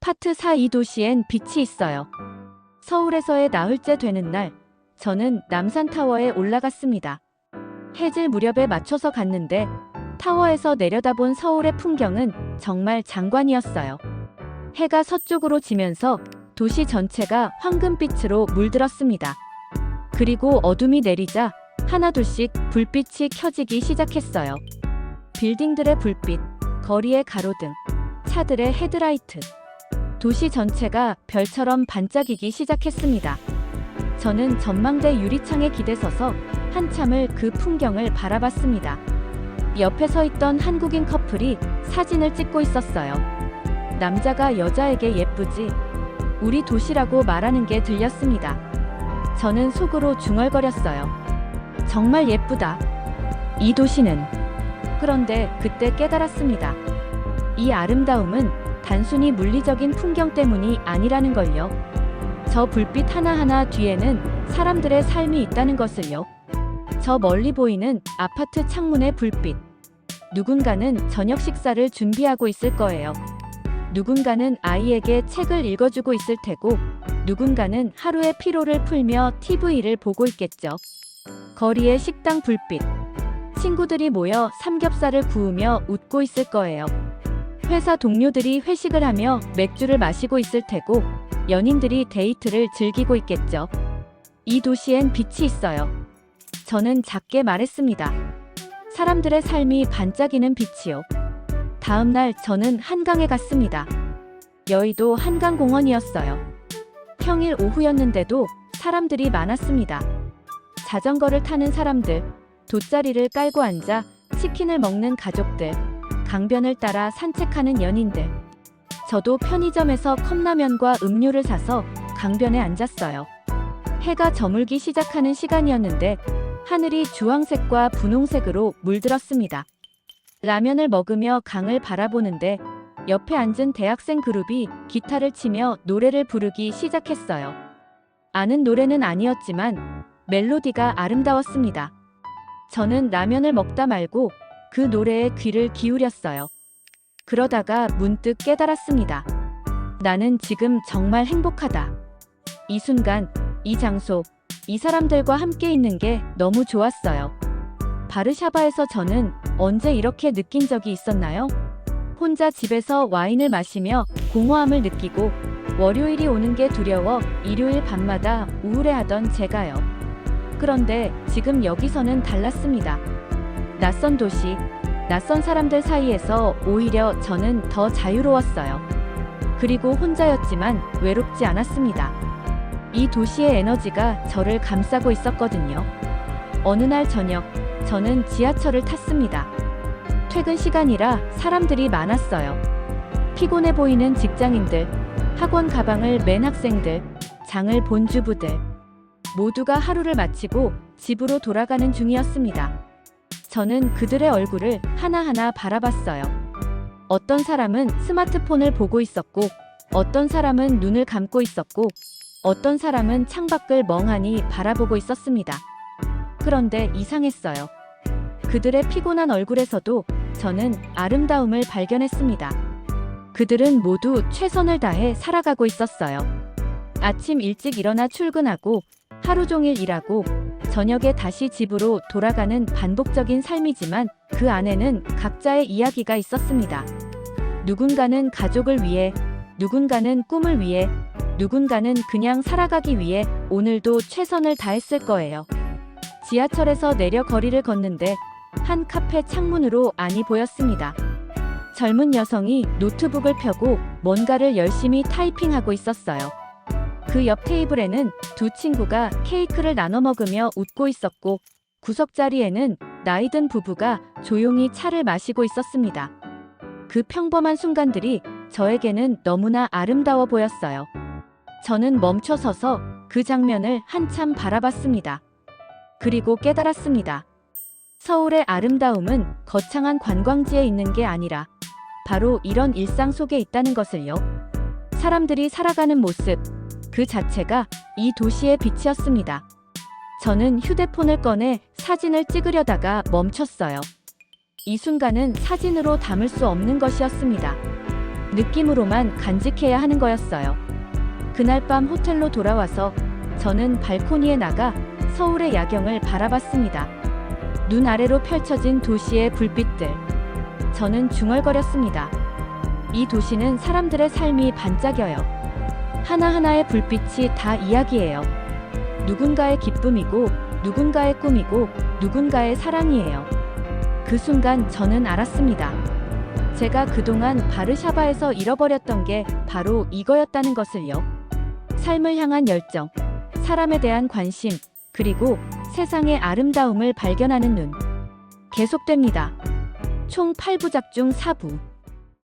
파트 4. 이 도시엔 빛이 있어요. 서울에서의 나흘째 되는 날, 저는 남산타워에 올라갔습니다. 해질 무렵에 맞춰서 갔는데 타워에서 내려다본 서울의 풍경은 정말 장관이었어요. 해가 서쪽으로 지면서 도시 전체가 황금빛으로 물들었습니다. 그리고 어둠이 내리자 하나둘씩 불빛이 켜지기 시작했어요. 빌딩들의 불빛, 거리의 가로등, 차들의 헤드라이트. 도시 전체가 별처럼 반짝이기 시작했습니다. 저는 전망대 유리창에 기대 서서 한참을 그 풍경을 바라봤습니다. 옆에 서 있던 한국인 커플이 사진을 찍고 있었어요. 남자가 여자에게 예쁘지? 우리 도시라고 말하는 게 들렸습니다. 저는 속으로 중얼거렸어요. 정말 예쁘다. 이 도시는. 그런데 그때 깨달았습니다. 이 아름다움은 단순히 물리적인 풍경 때문이 아니라는 걸요. 저 불빛 하나하나 뒤에는 사람들의 삶이 있다는 것을요. 저 멀리 보이는 아파트 창문의 불빛. 누군가는 저녁 식사를 준비하고 있을 거예요. 누군가는 아이에게 책을 읽어주고 있을 테고, 누군가는 하루의 피로를 풀며 TV를 보고 있겠죠. 거리의 식당 불빛. 친구들이 모여 삼겹살을 구우며 웃고 있을 거예요. 회사 동료들이 회식을 하며 맥주를 마시고 있을 테고, 연인들이 데이트를 즐기고 있겠죠. 이 도시엔 빛이 있어요. 저는 작게 말했습니다. 사람들의 삶이 반짝이는 빛이요. 다음 날 저는 한강에 갔습니다. 여의도 한강공원이었어요. 평일 오후였는데도 사람들이 많았습니다. 자전거를 타는 사람들, 돗자리를 깔고 앉아 치킨을 먹는 가족들, 강변을 따라 산책하는 연인들. 저도 편의점에서 컵라면과 음료를 사서 강변에 앉았어요. 해가 저물기 시작하는 시간이었는데 하늘이 주황색과 분홍색으로 물들었습니다. 라면을 먹으며 강을 바라보는데 옆에 앉은 대학생 그룹이 기타를 치며 노래를 부르기 시작했어요. 아는 노래는 아니었지만 멜로디가 아름다웠습니다. 저는 라면을 먹다 말고 그 노래에 귀를 기울였어요. 그러다가 문득 깨달았습니다. 나는 지금 정말 행복하다. 이 순간, 이 장소, 이 사람들과 함께 있는 게 너무 좋았어요. 바르샤바에서 저는 언제 이렇게 느낀 적이 있었나요? 혼자 집에서 와인을 마시며 공허함을 느끼고 월요일이 오는 게 두려워 일요일 밤마다 우울해하던 제가요. 그런데 지금 여기서는 달랐습니다. 낯선 도시, 낯선 사람들 사이에서 오히려 저는 더 자유로웠어요. 그리고 혼자였지만 외롭지 않았습니다. 이 도시의 에너지가 저를 감싸고 있었거든요. 어느 날 저녁, 저는 지하철을 탔습니다. 퇴근 시간이라 사람들이 많았어요. 피곤해 보이는 직장인들, 학원 가방을 맨 학생들, 장을 본 주부들. 모두가 하루를 마치고 집으로 돌아가는 중이었습니다. 저는 그들의 얼굴을 하나하나 바라봤어요. 어떤 사람은 스마트폰을 보고 있었고, 어떤 사람은 눈을 감고 있었고, 어떤 사람은 창밖을 멍하니 바라보고 있었습니다. 그런데 이상했어요. 그들의 피곤한 얼굴에서도 저는 아름다움을 발견했습니다. 그들은 모두 최선을 다해 살아가고 있었어요. 아침 일찍 일어나 출근하고 하루 종일 일하고 저녁에 다시 집으로 돌아가는 반복적인 삶이지만 그 안에는 각자의 이야기가 있었습니다. 누군가는 가족을 위해, 누군가는 꿈을 위해, 누군가는 그냥 살아가기 위해 오늘도 최선을 다했을 거예요. 지하철에서 내려 거리를 걷는데 한 카페 창문으로 안이 보였습니다. 젊은 여성이 노트북을 펴고 뭔가를 열심히 타이핑하고 있었어요. 그 옆 테이블에는 두 친구가 케이크를 나눠 먹으며 웃고 있었고 구석자리에는 나이든 부부가 조용히 차를 마시고 있었습니다. 그 평범한 순간들이 저에게는 너무나 아름다워 보였어요. 저는 멈춰 서서 그 장면을 한참 바라봤습니다. 그리고 깨달았습니다. 서울의 아름다움은 거창한 관광지에 있는 게 아니라 바로 이런 일상 속에 있다는 것을요. 사람들이 살아가는 모습, 그 자체가 이 도시의 빛이었습니다. 저는 휴대폰을 꺼내 사진을 찍으려다가 멈췄어요. 이 순간은 사진으로 담을 수 없는 것이었습니다. 느낌으로만 간직해야 하는 거였어요. 그날 밤 호텔로 돌아와서 저는 발코니에 나가 서울의 야경을 바라봤습니다. 눈 아래로 펼쳐진 도시의 불빛들. 저는 중얼거렸습니다. 이 도시는 사람들의 삶이 반짝여요. 하나하나의 불빛이 다 이야기예요. 누군가의 기쁨이고, 누군가의 꿈이고, 누군가의 사랑이에요. 그 순간 저는 알았습니다. 제가 그동안 바르샤바에서 잃어버렸던 게 바로 이거였다는 것을요. 삶을 향한 열정, 사람에 대한 관심, 그리고 세상의 아름다움을 발견하는 눈. 계속됩니다. 총 8부작 중 4부.